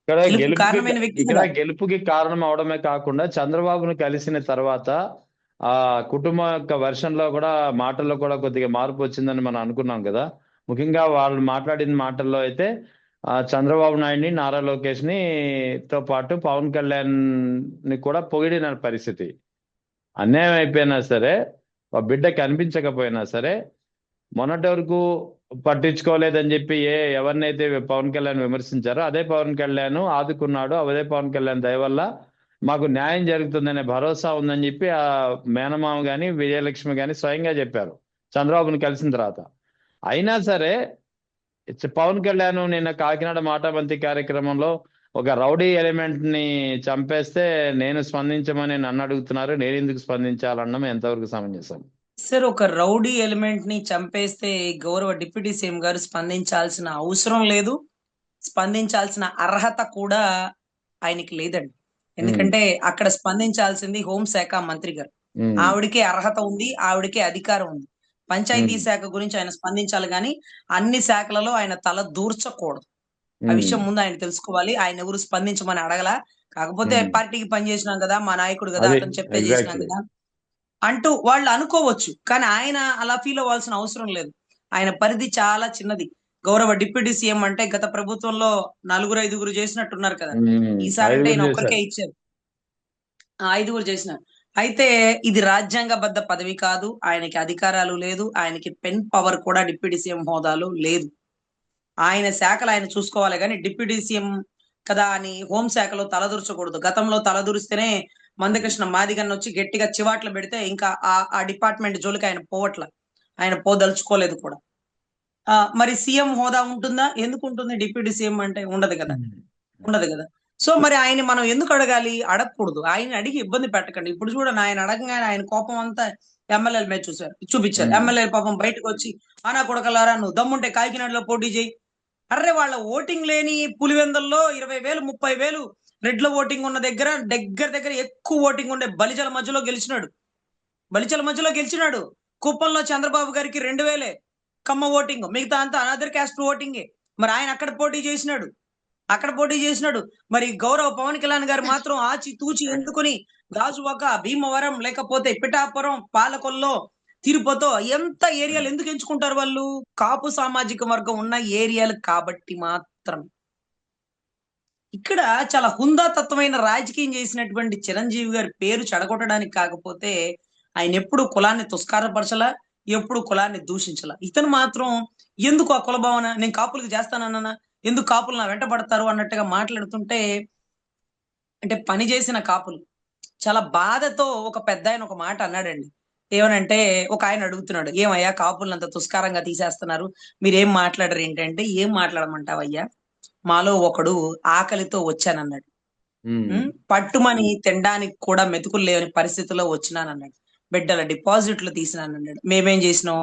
ఇక్కడ గెలుపుకు గెలుపుకి కారణమైన వ్యక్తి ఇక్కడ కదా. గెలుపుకి కారణం అవడమే కాకుండా చంద్రబాబును కలిసిన తర్వాత ఆ కుటుంబం యొక్క వెర్షన్ లో కూడా మాటల్లో కూడా కొద్దిగా మార్పు వచ్చిందని మనం అనుకున్నాం కదా. ముఖ్యంగా వాళ్ళు మాట్లాడిన మాటల్లో అయితే చంద్రబాబు నాయుడిని, నారా లోకేష్ ని తో పాటు పవన్ కళ్యాణ్ ని కూడా పొగిడిన పరిస్థితి. అన్యాయం అయిపోయినా సరే, ఆ బిడ్డ కనిపించకపోయినా సరే, మొన్నటి వరకు పట్టించుకోలేదని చెప్పి ఎవరినైతే పవన్ కళ్యాణ్ విమర్శించారో అదే పవన్ కళ్యాణ్ ఆదుకున్నాడు. అదే పవన్ కళ్యాణ్ దయ వల్ల మాకు న్యాయం జరుగుతుందనే భరోసా ఉందని చెప్పి ఆ మేనమామ గాని, విజయలక్ష్మి గాని స్వయంగా చెప్పారు చంద్రబాబుని కలిసిన తర్వాత. అయినా సరే పవన్ కళ్యాణ్ నిన్న కాకినాడ మాటామంతి కార్యక్రమంలో ఒక రౌడీ ఎలిమెంట్ ని చంపేస్తే నేను స్పందించమని నన్ను అడుగుతున్నారు, నేను ఎందుకు స్పందించాలన్నం ఎంతవరకు సమంజసం? సార్, ఒక రౌడీ ఎలిమెంట్ ని చంపేస్తే గౌరవ డిప్యూటీ సీఎం గారు స్పందించాల్సిన అవసరం లేదు, స్పందించాల్సిన అర్హత కూడా ఆయనకి లేదండి. ఉమ్, ఎందుకంటే అక్కడ స్పందించాల్సింది హోంశాఖ మంత్రి గారు. ఉమ్, ఆవిడకే అర్హత ఉంది, ఆవిడకే అధికారం ఉంది. పంచాయతీ ఉమ్, శాఖ గురించి ఆయన స్పందించాలి కానీ అన్ని శాఖలలో ఆయన తల దూర్చకూడదు. ఆ ఉమ్, విషయం ముందు ఆయన తెలుసుకోవాలి. ఆయన ఎవరు స్పందించమని అడగల. కాకపోతే ఉమ్. పార్టీకి పని చేసినాం కదా, మా నాయకుడు కదా, అది అతను చెప్తే చేసినాం ఎగ్జాక్ట్లీ. కదా అంటూ వాళ్ళు అనుకోవచ్చు. కానీ ఆయన అలా ఫీల్ అవ్వాల్సిన అవసరం లేదు. ఆయన పరిధి చాలా చిన్నది. గౌరవ డిప్యూటీ సీఎం అంటే గత ప్రభుత్వంలో నలుగురు ఐదుగురు చేసినట్టున్నారు కదా. ఈసారి అంటే ఐదుగురు ఈయన ఒక్కరికే చేశారు. ఇచ్చారు. ఐదుగురు చేసినారు. అయితే ఇది రాజ్యాంగబద్ధ పదవి కాదు. ఆయనకి అధికారాలు లేదు. ఆయనకి పెన్ పవర్ కూడా డిప్యూటీ సీఎం హోదాలో లేదు. ఆయన శాఖలు ఆయన చూసుకోవాలి కానీ డిప్యూటీ సీఎం కదా అని హోంశాఖలో తలదూర్చకూడదు. గతంలో తలదూరిస్తేనే మందకృష్ణ మాదిగన్న వచ్చి గట్టిగా చివాట్లు పెడితే ఇంకా ఆ డిపార్ట్మెంట్ జోలికి ఆయన పోవట్ల. ఆయన పోదలుచుకోలేదు కూడా. మరి సీఎం హోదా ఉంటుందా? ఎందుకు ఉంటుంది? డిప్యూటీ సీఎం అంటే ఉండదు కదా, ఉండదు కదా. సో మరి ఆయన మనం ఎందుకు అడగాలి? అడగకూడదు. ఆయన అడిగి ఇబ్బంది పెట్టకండి. ఇప్పుడు చూడండి, ఆయన అడగగానే ఆయన కోపం అంతా ఎమ్మెల్యేల మీద చూపించారు. ఎమ్మెల్యేల పాపం బయటకు వచ్చి ఆనా కొడకలారా, నువ్వు దమ్ముంటే కాకినాడలో పోటీ చేయి. అర్రే, వాళ్ళ ఓటింగ్ లేని పులివెందుల్లో 20,000 30,000 రెడ్ల ఓటింగ్ ఉన్న దగ్గర దగ్గర దగ్గర ఎక్కువ ఓటింగ్ ఉండే బలిజల మధ్యలో గెలిచినాడు. బలిజల మధ్యలో గెలిచినాడు. కుప్పంలో చంద్రబాబు గారికి 2,000 కమ్మ ఓటింగ్, మిగతా అంతా అనదర్ క్యాస్ట్ ఓటింగే. మరి ఆయన అక్కడ పోటీ చేసినాడు, అక్కడ పోటీ చేసినాడు. మరి గౌరవ పవన్ కళ్యాణ్ గారు మాత్రం ఆచి తూచి ఎందుకుని గాజువాక, భీమవరం, లేకపోతే పిఠాపురం, పాలకొల్లో, తిరుపతో ఎంత ఏరియాలు ఎందుకు ఎంచుకుంటారు వాళ్ళు? కాపు సామాజిక వర్గం ఉన్న ఏరియాలు కాబట్టి మాత్రం. ఇక్కడ చాలా హుందాతత్వమైన రాజకీయం చేసినటువంటి చిరంజీవి గారి పేరు చెడగొట్టడానికి కాకపోతే ఆయన ఎప్పుడు కులాన్ని తుస్కారపరచలా, ఎప్పుడు కులాన్ని దూషించలా. ఇతను మాత్రం ఎందుకు ఆ కుల భావన, నేను కాపులకు చేస్తానన్నా, ఎందుకు కాపులు నా వెంట పడతారు అన్నట్టుగా మాట్లాడుతుంటే, అంటే పని చేసిన కాపులు చాలా బాధతో ఒక పెద్ద ఆయన ఒక మాట అన్నాడండి. ఏమనంటే, ఒక ఆయన అడుగుతున్నాడు, ఏమయ్యా కాపులను అంత తుస్కారంగా తీసేస్తున్నారు, మీరేం మాట్లాడరు ఏంటంటే, ఏం మాట్లాడమంటావయ్యా, మాలో ఒకడు ఆకలితో వచ్చానన్నాడు. పట్టుమని తినడానికి కూడా మెతుకులు లేని పరిస్థితిలో వచ్చినానన్నాడు. బిడ్డల డిపాజిట్లు తీసినానన్నాడు. మేమేం చేసినాం?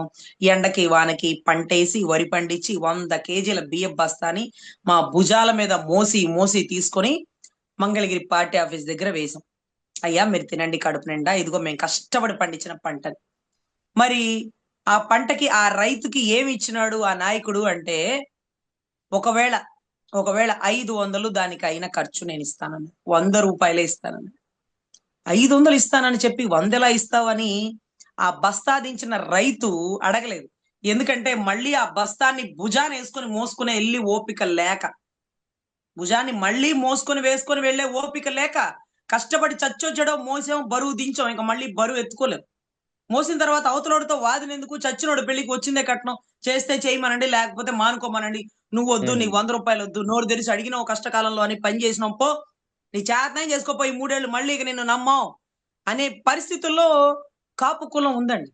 ఎండకి వానకి పంటేసి వరి పండించి 100 కేజీల బియ్యం బస్తాని మా భుజాల మీద మోసి మోసి తీసుకొని మంగళగిరి పార్టీ ఆఫీస్ దగ్గర వేసాం. అయ్యా మీరు తినండి కడుపు నిండా, ఇదిగో మేము కష్టపడి పండించిన పంటని. మరి ఆ పంటకి ఆ రైతుకి ఏమి ఇచ్చినాడు ఆ నాయకుడు అంటే, ఒకవేళ ఒకవేళ 500 దానికి అయిన ఖర్చు నేను ఇస్తానని, 100 రూపాయలే ఇస్తానని. 500 ఇస్తానని చెప్పి 100 ఎలా ఇస్తావని ఆ బస్తా దించిన రైతు అడగలేదు. ఎందుకంటే మళ్ళీ ఆ బస్తాన్ని భుజాన్ని వేసుకొని మోసుకుని వెళ్ళి ఓపిక లేక, భుజాన్ని మళ్ళీ మోసుకొని వేసుకొని వెళ్లే ఓపిక లేక, కష్టపడి చచ్చొచ్చడో మోసాం, బరువు దించాం, ఇంకా మళ్ళీ బరువు ఎత్తుకోలేం. మోసిన తర్వాత అవతలోడితో వాదినెందుకు? చచ్చినోడు పెళ్లికి వచ్చిందే కట్నం, చేస్తే చేయమనండి, లేకపోతే మానుకోమనండి. నువ్వు వద్దు, నీకు 100 రూపాయలు వద్దు, నోరు తెరిచి అడిగినావు కష్టకాలంలో అని పని చేసినాం, పో నీ చేతనే చేసుకోపోయి 3 ఏళ్ళు మళ్ళీ ఇక నిన్ను నమ్మాం అనే పరిస్థితుల్లో కాపు కులం ఉందండి.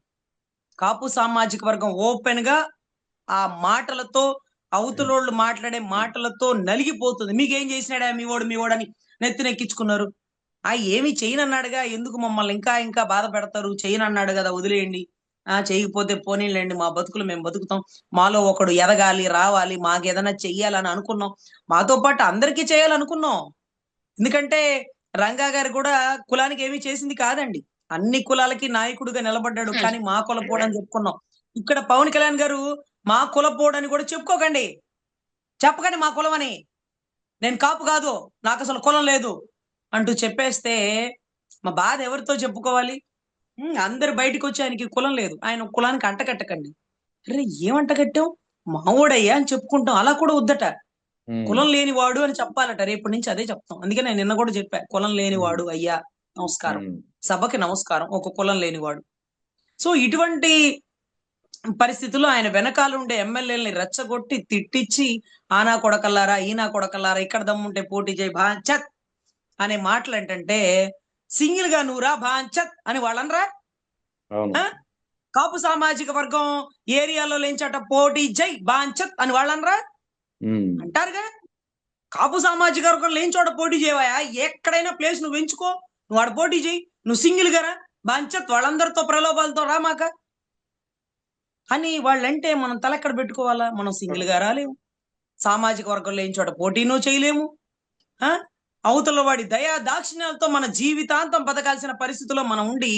కాపు సామాజిక వర్గం ఓపెన్ గా ఆ మాటలతో, అవతలోళ్ళు మాట్లాడే మాటలతో నలిగిపోతుంది. మీకేం చేసినాడా మీ ఓడని నెత్తినెక్కించుకున్నారు. ఏమి చేయనన్నాడుగా, ఎందుకు మమ్మల్ని ఇంకా ఇంకా బాధ పెడతారు? చేయనన్నాడు కదా, వదిలేయండి. చేయకపోతే పోనీలేండి, మా బతుకులు మేము బతుకుతాం, మాలో ఒకడు ఎదగాలి, రావాలి, మాకేదైనా చెయ్యాలని అనుకున్నాం. మాతో పాటు అందరికీ చేయాలనుకున్నాం. ఎందుకంటే రంగా గారు కూడా కులానికి ఏమీ చేసింది కాదండి. అన్ని కులాలకి నాయకుడిగా నిలబడ్డాడు. కానీ మా కులపోడని చెప్పుకున్నాం. ఇక్కడ పవన్ కళ్యాణ్ గారు మా కులపోడని కూడా చెప్పుకోకండి, చెప్పకండి మా కులం అని. నేను కాపు కాదు, నాకు అసలు కులం లేదు అంటూ చెప్పేస్తే మా బాధ ఎవరితో చెప్పుకోవాలి? అందరు బయటకు వచ్చి ఆయనకి కులం లేదు, ఆయన కులానికి అంటకట్టకండి. అరే ఏమంట కట్టాం, మావోడయ్యా అని చెప్పుకుంటాం, అలా కూడా వద్దట. ఉమ్, కులం లేనివాడు అని చెప్పాలట, రేపటి నుంచి అదే చెప్తాం. అందుకే నేను నిన్న కూడా చెప్పా, కులం ఉమ్, లేనివాడు అయ్యా నమస్కారం, ఉమ్, సభకి నమస్కారం, ఒక కులం లేనివాడు. సో ఇటువంటి పరిస్థితుల్లో ఆయన వెనకాల ఉండే ఎమ్మెల్యేలని రెచ్చగొట్టి తిట్టించి, ఆనా కొడకల్లారా ఈనా కొడకల్లారా ఇక్కడ దమ్ముంటే పోటీ చేయి భాంచత్ అనే మాటలు ఏంటంటే, సింగిల్ గా నువ్వురా భాంచత్ అని వాళ్ళనరా? అవును. ఆ? కాపు సామాజిక వర్గం ఏరియాలో లేంచట పోటీ జై బాంచత్ అని వాళ్ళనరా? ఉమ్, అంటారుగా. కాపు సామాజిక వర్గం లేని చోట పోటీ చేయవా, ఎక్కడైనా ప్లేస్ నువ్వు ఎంచుకో, నువ్వు ఆడ పోటీ చేయి, నువ్వు సింగిల్ గా రా బాంచత్, వాళ్ళందరితో ప్రలోభాలతో రా మాక అని వాళ్ళంటే మనం తలెక్కడ పెట్టుకోవాలా? మనం సింగిల్ గా రాలేము, సామాజిక వర్గం లేని చోట పోటీనూ చేయలేము. ఆ అవతల వాడి దయా దాక్షిణ్యాలతో మన జీవితాంతం బతకాల్సిన పరిస్థితిలో మనం ఉండి,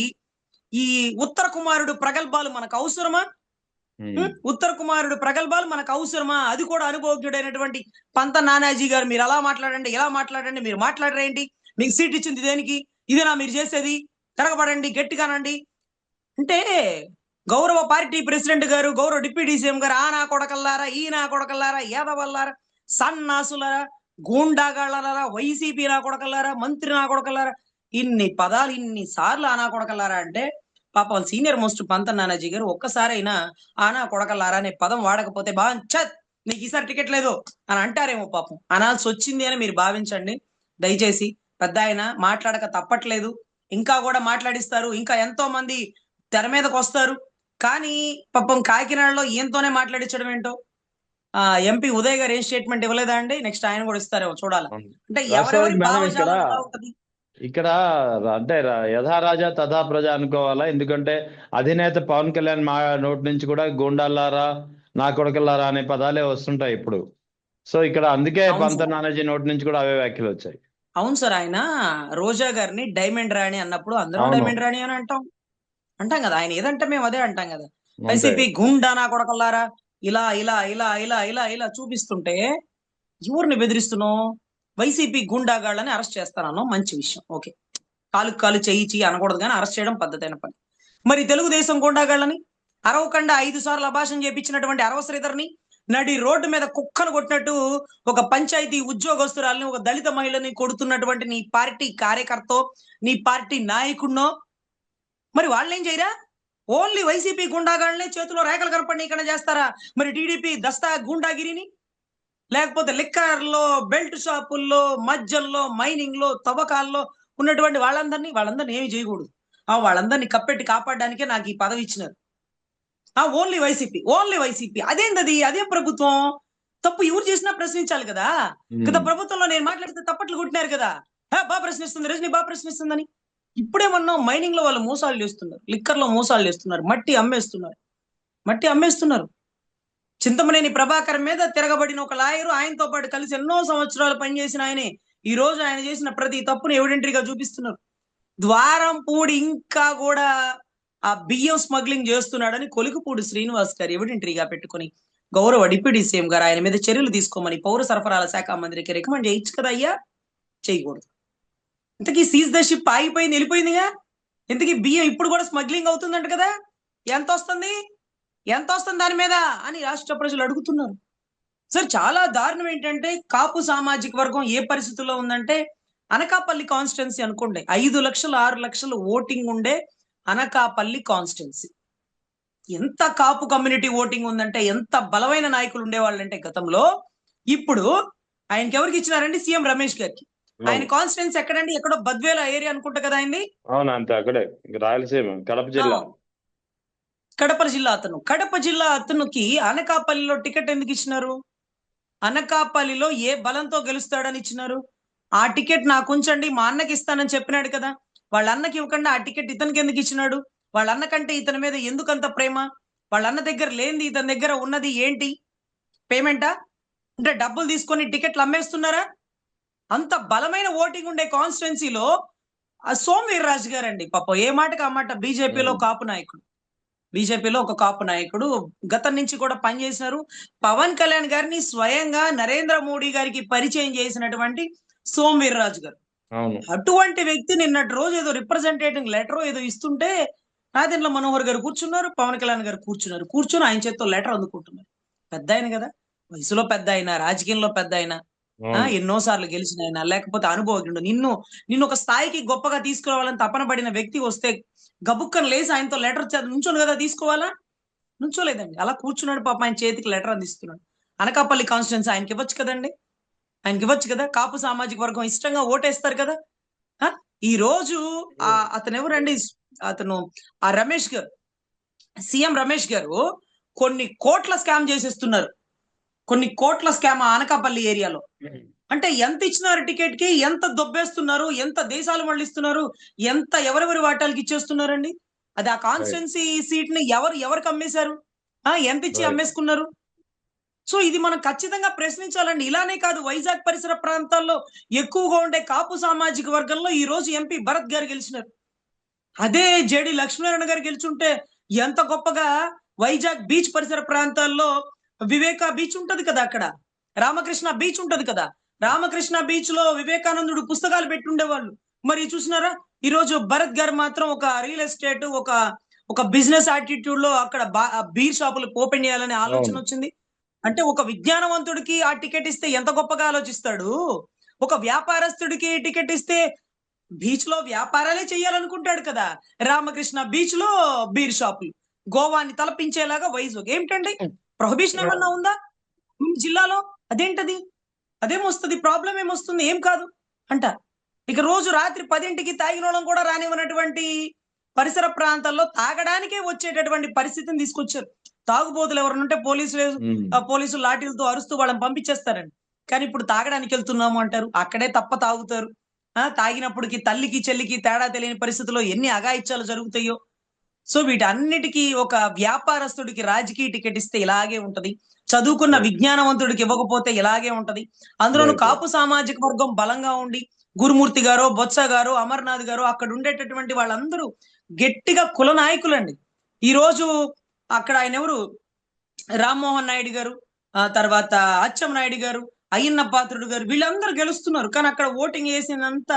ఈ ఉత్తర కుమారుడు ప్రగల్భాలు మనకు అవసరమా? ఉమ్, ఉత్తర కుమారుడు ప్రగల్భాలు మనకు అవసరమా? అది కూడా అనుభవజ్ఞుడైనటువంటి పంత నానాజీ గారు, మీరు అలా మాట్లాడండి ఇలా మాట్లాడండి, మీరు మాట్లాడరేంటి, మీకు సీట్ ఇచ్చింది దేనికి, ఇదేనా మీరు చేసేది, తిరగబడండి గట్టిగానండి అంటే, గౌరవ పార్టీ ప్రెసిడెంట్ గారు, గౌరవ డిప్యూటీ సీఎం గారు ఆ నా కొడకల్లారా ఈ నా కొడకల్లారా యాదవల్లారా సన్నాసులారా గూండాగాళ్ళలారా వైసీపీ నా కొడకల్లారా మంత్రి నా కొడకల్లారా ఇన్ని పదాలు ఇన్ని సార్లు ఆనా కొడకల్లారా అంటే, పాపం సీనియర్ మోస్ట్ పంత నానాజీ గారు ఒక్కసారైనా ఆనా కొడకల్లారా అనే పదం వాడకపోతే చత్ నీకు ఈసారి టికెట్ లేదు అని అంటారేమో, పాపం అనాల్సి వచ్చింది అని మీరు భావించండి దయచేసి. పెద్ద ఆయన మాట్లాడక తప్పట్లేదు, ఇంకా కూడా మాట్లాడిస్తారు, ఇంకా ఎంతో మంది తెర మీదకి వస్తారు. కానీ పాపం కాకినాడలో ఈయనతోనే మాట్లాడించడం ఏంటో. ఎంపీ ఉదయ్ గారు ఏం స్టేట్మెంట్ ఇవ్వలేదా అండి? నెక్స్ట్ ఆయన కూడా ఇస్తారేమో చూడాలి. అవును. అంటే ఎవరెవరి వాస్తవానికి మేడం ఇక్కడ భావజాలం ఎలా ఉంటది. ఇక్కడ అంటే యథా రాజా తథా ప్రజ అనుకోవాలా. ఎందుకంటే అధినేత పవన్ కళ్యాణ్ మా నోటి నుంచి కూడా గూండాలారా నా కొడకల్లారా అనే పదాలే వస్తుంటాయి ఇప్పుడు. సో ఇక్కడ అందుకే అవును పంత సార్, నానాజీ నోటి నుంచి కూడా అవే వ్యాఖ్యలు వచ్చాయి. అవును సార్. ఆయన రోజా గారిని డైమండ్ రాణి అన్నప్పుడు అందరం అవును, డైమండ్ రాణి అని అంటాం, అంటాం కదా. ఆయన ఏదంటే మేము అదే అంటాం కదా. అంతే. వైసీపీ గుండా నా కొడకల్లారా ఇలా ఇలా ఇలా ఇలా ఇలా ఇలా చూపిస్తుంటే ఎవరిని బెదిరిస్తున్నావు? వైసీపీ గుండాగాళ్ళని అరెస్ట్ చేస్తానన్నావు, మంచి విషయం, ఓకే. కాలు కాలు చెయ్యి చెయ్యి అనకూడదు కానీ అరెస్ట్ చేయడం పద్ధతైన పని. మరి తెలుగుదేశం గుండాగాళ్ళని అరవకుండా 5 సార్లు అభాషణ చేపించినటువంటి అరవ శ్రీధర్ని నడి రోడ్డు మీద కుక్కను కొట్టినట్టు ఒక పంచాయతీ ఉద్యోగస్తురాలని, ఒక దళిత మహిళని కొడుతున్నటువంటి నీ పార్టీ కార్యకర్త, నీ పార్టీ నాయకుడినో మరి వాళ్ళేం చేయరా? ఓన్లీ వైసీపీ గుండాగాళ్ళనే చేతిలో రేఖలు కనపడనీకన్నా చేస్తారా? మరి టీడీపీ దస్తా గుండాగిరిని, లేకపోతే లిక్కర్లో, బెల్ట్ షాపుల్లో, మద్యంలో, మైనింగ్ లో, తవ్వకాల్లో ఉన్నటువంటి వాళ్ళందరినీ ఏమి చేయకూడదు. వాళ్ళందరినీ కప్పెట్టి కాపాడడానికే నాకు ఈ పదవి ఇచ్చినారు. ఓన్లీ వైసీపీ, ఓన్లీ వైసీపీ, అదేంటది, అదేం ప్రభుత్వం? తప్పు ఎవరు చేసినా ప్రశ్నించాలి కదా. గత ఉమ్, ప్రభుత్వంలో నేను మాట్లాడితే తప్పట్లు కొట్టినారు కదా, బాగా ప్రశ్నిస్తుంది రజనీ, బాగా ప్రశ్నిస్తుందని. ఇప్పుడేమన్నా మైనింగ్ లో వాళ్ళు మోసాలు చేస్తున్నారు, లిక్కర్ లో మోసాలు చేస్తున్నారు, మట్టి అమ్మేస్తున్నారు. చింతమనేని ప్రభాకర్ మీద తిరగబడిన ఒక లాయరు, ఆయనతో పాటు కలిసి ఎన్నో సంవత్సరాలు పనిచేసిన ఆయనే ఈ రోజు ఆయన చేసిన ప్రతి తప్పును ఎవిడెంటరీగా చూపిస్తున్నారు. ద్వారంపూడి ఇంకా కూడా ఆ బియ్యం స్మగ్లింగ్ చేస్తున్నాడని కొలికపూడి శ్రీనివాస్ గారు ఎవిడెంటరీగా పెట్టుకుని గౌరవ డిప్యూటీ సీఎం గారు ఆయన మీద చర్యలు తీసుకోమని పౌర సరఫరాల శాఖ మంత్రికి రికమెండ్ చేయొచ్చు కదా అయ్యా, చేయకూడదు. ఇంతకీ సీజ్ ద షిప్ ఆగిపోయింది, వెళ్ళిపోయిందిగా. ఇంతకీ బియ్యం ఇప్పుడు కూడా స్మగ్లింగ్ అవుతుందంట కదా, ఎంత వస్తుంది దాని మీద అని రాష్ట్ర ప్రజలు అడుగుతున్నారు. సార్ చాలా దారుణం ఏంటంటే, కాపు సామాజిక వర్గం ఏ పరిస్థితుల్లో ఉందంటే, అనకాపల్లి కాన్స్టిట్యున్సీ అనుకోండి, 5 లక్షలు 6 లక్షలు ఓటింగ్ ఉండే అనకాపల్లి కాన్స్టిట్యున్సీ. ఎంత కాపు కమ్యూనిటీ ఓటింగ్ ఉందంటే, ఎంత బలమైన నాయకులు ఉండేవాళ్ళంటే గతంలో, ఇప్పుడు ఆయనకి ఎవరికి ఇచ్చినారండి? సీఎం రమేష్ గారికి. ఆయన కాన్స్టిట్యున్సీ ఎక్కడండి? ఎక్కడో బద్వేల ఏరియా అనుకుంటా కదా ఆయనది. అవును, అంతే అక్కడే, రాయలసీమ కడప జిల్లా. కడప జిల్లా అతనికి అనకాపల్లిలో టికెట్ ఎందుకు ఇచ్చినారు? అనకాపల్లిలో ఏ బలంతో గెలుస్తాడని ఇచ్చినారు? ఆ టికెట్ నాకు ఉంచండి, మా అన్నకి ఇస్తానని చెప్పినాడు కదా. వాళ్ళ అన్నకి ఇవ్వకుండా ఆ టికెట్ ఇతనికి ఎందుకు ఇచ్చినాడు? వాళ్ళ అన్న కంటే ఇతని మీద ఎందుకంత ప్రేమ? వాళ్ళ అన్న దగ్గర లేనిది ఇతని దగ్గర ఉన్నది ఏంటి? పేమెంటా? అంటే డబ్బులు తీసుకొని టికెట్లు అమ్మేస్తున్నారా? అంత బలమైన ఓటింగ్ ఉండే కాన్స్టిట్యున్సీలో సోము వీర్రాజు గారండి, పాపం ఏ మాటకి ఆ మాట బీజేపీలో ఉమ్, కాపు నాయకుడు. బీజేపీలో ఒక కాపు నాయకుడు గతం నుంచి కూడా పనిచేసినారు. పవన్ కళ్యాణ్ గారిని స్వయంగా నరేంద్ర మోడీ గారికి పరిచయం చేసినటువంటి సోమ్ వీర్రాజు గారు. అవును. అటువంటి వ్యక్తి నిన్నటి రోజు ఏదో రిప్రజెంటేటివ్ లెటర్ ఏదో ఇస్తుంటే నాదెండ్ల మనోహర్ గారు కూర్చున్నారు, పవన్ కళ్యాణ్ గారు కూర్చున్నారు. కూర్చొని ఆయన చేత్తో లెటర్ అందుకుంటున్నారు. పెద్ద ఆయన కదా, వయసులో పెద్ద ఆయన, రాజకీయంలో పెద్ద ఆయన, అవును. ఎన్నో సార్లు గెలిచిన ఆయన, లేకపోతే అనుభవజ్ఞుడు. నిన్ను ఒక స్థాయికి గొప్పగా తీసుకురావాలని తపన పడిన వ్యక్తి వస్తే గబుక్కన లేసి ఆయనతో లెటర్ నుంచోను కదా తీసుకోవాలా? నుంచోలేదండి. అలా కూర్చున్నాడు. పాప ఆయన చేతికి లెటర్ అందిస్తున్నాడు. అనకాపల్లి కాన్స్టిట్యున్సీ ఆయనకి ఇవ్వచ్చు కదండి, ఆయనకి ఇవ్వచ్చు కదా. కాపు సామాజిక వర్గం ఇష్టంగా ఓటేస్తారు కదా. ఆ ఈ రోజు అతను ఎవరండి, అతను ఆ రమేష్ గారు, సీఎం రమేష్ గారు కొన్ని కోట్ల స్కామ్ చేసేస్తున్నారు. కొన్ని కోట్ల స్కామ్ ఆ అనకాపల్లి ఏరియాలో. అంటే ఎంత ఇచ్చినారు టికెట్ కి, ఎంత దొబ్బేస్తున్నారు, ఎంత దేశాలు మళ్ళిస్తున్నారు, ఎంత ఎవరెవరి వాటాలకి ఇచ్చేస్తున్నారండి. అది ఆ రైట్. కాన్స్టిట్యున్సీ సీట్ ని ఎవరికి అమ్మేశారు, ఎంత ఇచ్చి రైట్. అమ్మేసుకున్నారు. సో ఇది మనం ఖచ్చితంగా ప్రశ్నించాలండి. ఇలానే కాదు, వైజాగ్ పరిసర ప్రాంతాల్లో ఎక్కువగా ఉండే కాపు సామాజిక వర్గంలో ఈ రోజు ఎంపీ భరత్ గారు గెలిచినారు. అదే జేడి లక్ష్మీనారాయణ గారు గెలిచుంటే ఎంత గొప్పగా వైజాగ్ బీచ్ పరిసర ప్రాంతాల్లో వివేక బీచ్ ఉంటది కదా, అక్కడ రామకృష్ణ బీచ్ ఉంటది కదా, రామకృష్ణ బీచ్ లో వివేకానందుడు పుస్తకాలు పెట్టుండేవాళ్ళు. మరి చూసినారా, ఈ రోజు భరత్ గారు మాత్రం ఒక రియల్ ఎస్టేట్, ఒక ఒక బిజినెస్ యాటిట్యూడ్ లో అక్కడ బీర్ షాపులు ఓపెన్ చేయాలనే ఆలోచన అవును. వచ్చింది. అంటే ఒక విజ్ఞానవంతుడికి ఆ టికెట్ ఇస్తే ఎంత గొప్పగా ఆలోచిస్తాడు. ఒక వ్యాపారస్తుడికి టికెట్ ఇస్తే బీచ్ లో వ్యాపారాలే చేయాలనుకుంటాడు కదా. రామకృష్ణ బీచ్ లో బీర్ షాపులు, గోవాని తలపించేలాగా వైజాగ్. ఏమిటండి, ప్రొహిబిషన్ ఏమన్నా ఉందా మీ జిల్లాలో? అదేంటది, అదేమొస్తుంది, ప్రాబ్లం ఏమొస్తుంది, ఏం కాదు అంట. ఇక రోజు రాత్రి 10ంటికి తాగినోళ్ళం కూడా రానివ్వనటువంటి పరిసర ప్రాంతాల్లో తాగడానికే వచ్చేటటువంటి పరిస్థితిని తీసుకొచ్చారు. తాగుబోతులు ఎవరనుంటే పోలీసులు లాఠీలతో అరుస్తూ వాళ్ళని పంపించేస్తారండి. కానీ ఇప్పుడు తాగడానికి వెళ్తున్నాము అంటారు, అక్కడే తప్ప తాగుతారు. తాగినప్పటికి తల్లికి చెల్లికి తేడా తెలియని పరిస్థితిలో ఎన్ని అఘాయిత్యాలు జరుగుతాయో. సో వీటన్నిటికీ ఒక వ్యాపారస్తుడికి రాజకీయ టికెట్ ఇస్తే ఇలాగే ఉంటది, చదువుకున్న రైట్. విజ్ఞానవంతుడికి ఇవ్వకపోతే ఇలాగే ఉంటది. అందులోను రైట్. రైట్. కాపు సామాజిక వర్గం బలంగా ఉండి గురుమూర్తి గారు, బొత్స గారు, అమర్నాథ్ గారు అక్కడ ఉండేటటువంటి వాళ్ళందరూ గట్టిగా కుల నాయకులండి. ఈ రోజు అక్కడ ఆయన ఎవరు, రామ్మోహన్ నాయుడు గారు, తర్వాత అచ్చెం నాయుడు గారు, అయ్యన్న పాత్రుడు గారు, వీళ్ళందరూ గెలుస్తున్నారు. కానీ అక్కడ ఓటింగ్ వేసినంత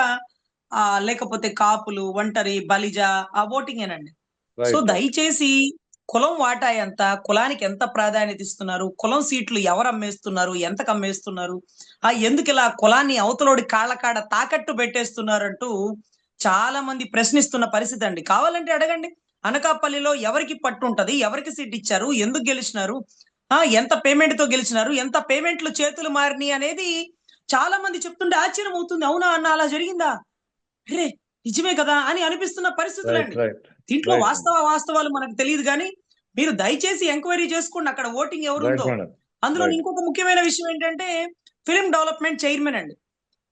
లేకపోతే కాపులు, ఒంటరి, బలిజ ఆ ఓటింగేనండి. So right. దయచేసి కులం వాటా ఎంత, కులానికి ఎంత ప్రాధాన్యత ఇస్తున్నారు, కులం సీట్లు ఎవరు అమ్మేస్తున్నారు, ఎంతకు అమ్మేస్తున్నారు, ఎందుకు ఇలా కులాన్ని అవతలోడి కాళ్ళ కాడ తాకట్టు పెట్టేస్తున్నారంటూ చాలా మంది ప్రశ్నిస్తున్న పరిస్థితి అండి. కావాలంటే అడగండి, అనకాపల్లిలో ఎవరికి పట్టు ఉంటది, ఎవరికి సీట్ ఇచ్చారు, ఎందుకు గెలిచినారు, ఎంత పేమెంట్ తో గెలిచినారు, ఎంత పేమెంట్లు చేతులు మారినాయి అనేది చాలా మంది చెప్తుంటే ఆశ్చర్యం అవుతుంది. అవునా అన్న, అలా జరిగిందా, అరే నిజమే కదా అని అనిపిస్తున్న రైట్. పరిస్థితులండి. రైట్. దీంట్లో రైట్. వాస్తవాలు మనకు తెలియదు కానీ మీరు దయచేసి ఎంక్వైరీ చేసుకోండి అక్కడ ఓటింగ్ రైట్ ఎవరుందో. మేడం. అందులో రైట్. ఇంకొక ముఖ్యమైన విషయం ఏంటంటే, ఫిల్మ్ డెవలప్మెంట్ చైర్మన్ అండి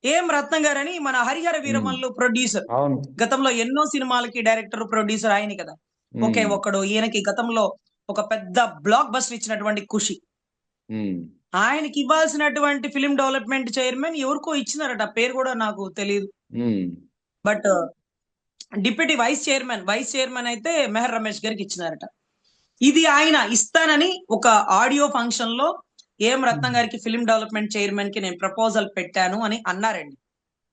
ఏం రత్నం గారని, మన హరిహర వీరమల్లు ప్రొడ్యూసర్. అవును. గతంలో ఎన్నో సినిమాలకి డైరెక్టర్, ప్రొడ్యూసర్ ఆయన కదా. ఒకే ఒక్కడు ఈయనకి గతంలో ఒక పెద్ద బ్లాక్ బస్టర్ ఇచ్చినటువంటి ఖుషి. ఆయనకి ఇవ్వాల్సినటువంటి ఫిల్మ్ డెవలప్మెంట్ చైర్మన్ ఎవరికో ఇచ్చినారట, పేరు కూడా నాకు తెలియదు. బట్ డిప్యూటీ వైస్ చైర్మన్ అయితే మెహర్ రమేష్ గారికి ఇచ్చినారట. ఇది ఆయన ఇస్తానని ఒక ఆడియో ఫంక్షన్ లో ఏం రత్నం గారికి ఫిల్మ్ డెవలప్మెంట్ చైర్మన్ కి నేను ప్రపోజల్ పెట్టాను అని అన్నారండి.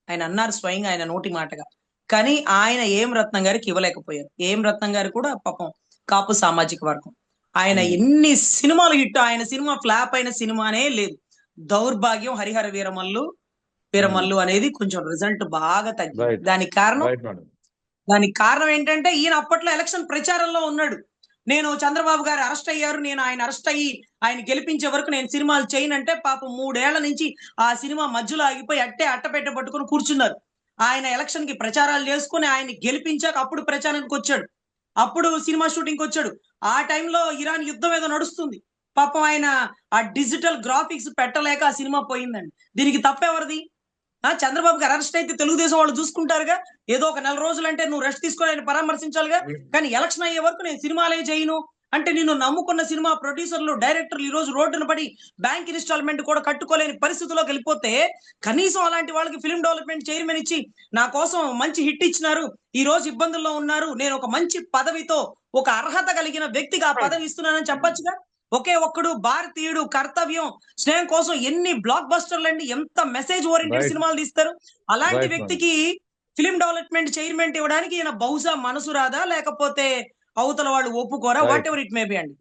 ఆయన అన్నారు స్వయంగా, ఆయన నోటి మాటగా. కానీ ఆయన ఏం రత్నం గారికి ఇవ్వలేకపోయారు. ఏం రత్నం గారు కూడా పాపం కాపు సామాజిక వర్గం. ఆయన ఎన్ని సినిమాలు హిట్, ఆయన సినిమా ఫ్లాప్ అయిన సినిమానే లేదు. దౌర్భాగ్యం హరిహర వీరమల్లు అనేది కొంచెం రిజల్ట్ బాగా తగ్గింది. రైట్. దానికి కారణం ఏంటంటే, ఈయన అప్పట్లో ఎలక్షన్ ప్రచారంలో ఉన్నాడు. నేను చంద్రబాబు గారు అరెస్ట్ అయ్యారు, నేను ఆయన అరెస్ట్ అయ్యి ఆయన గెలిపించే వరకు నేను సినిమాలు చేయనంటే పాపం 3 ఏళ్ల నుంచి ఆ సినిమా మధ్యలో ఆగిపోయి అట్టపెట్ట పట్టుకుని కూర్చున్నారు. ఆయన ఎలక్షన్ కి ప్రచారాలు చేసుకుని ఆయన్ని గెలిపించాక అప్పుడు ప్రచారానికి వచ్చాడు, అప్పుడు సినిమా షూటింగ్ వచ్చాడు. ఆ టైంలో ఇరాన్ యుద్ధం ఏదో నడుస్తుంది. పాపం ఆయన ఆ డిజిటల్ గ్రాఫిక్స్ పెట్టలేక ఆ సినిమా పోయిందండి. దీనికి తప్పెవరిది? చంద్రబాబు గారు అరెస్ట్ అయితే తెలుగుదేశం వాళ్ళు చూసుకుంటారుగా. ఏదో ఒక 4 రోజులంటే నువ్వు రెస్ట్ తీసుకొని ఆయన పరామర్శించాలిగా. కానీ ఎలక్షన్ అయ్యే వరకు నేను సినిమాలే చేయను అంటే, నిన్ను నమ్ముకున్న సినిమా ప్రొడ్యూసర్లు, డైరెక్టర్లు ఈ రోజు రోడ్డున పడి బ్యాంక్ ఇన్స్టాల్మెంట్ కూడా కట్టుకోలేని పరిస్థితిలోకి వెళ్ళిపోతే, కనీసం అలాంటి వాళ్ళకి ఫిల్మ్ డెవలప్మెంట్ చైర్మన్ ఇచ్చి నా కోసం మంచి హిట్ ఇచ్చినారు, ఈ రోజు ఇబ్బందుల్లో ఉన్నారు, నేను ఒక మంచి పదవితో ఒక అర్హత కలిగిన వ్యక్తికి ఆ పదవి ఇస్తున్నానని చెప్పొచ్చుగా. ఒకే ఒక్కడు భారతీయుడు కర్తవ్యం స్నేహం కోసం ఎన్ని బ్లాక్ బస్టర్లు అండి, ఎంత మెసేజ్ ఓరియంటెడ్ రైట్ సినిమాలు తీస్తారు. అలాంటి రైట్ మేడం. వ్యక్తికి ఫిల్మ్ డెవలప్మెంట్ చైర్మన్ ఇవ్వడానికి ఈయన బహుశా మనసు రాదా, లేకపోతే అవతల వాళ్ళు ఒప్పుకోరా, right whatever it may be అండి.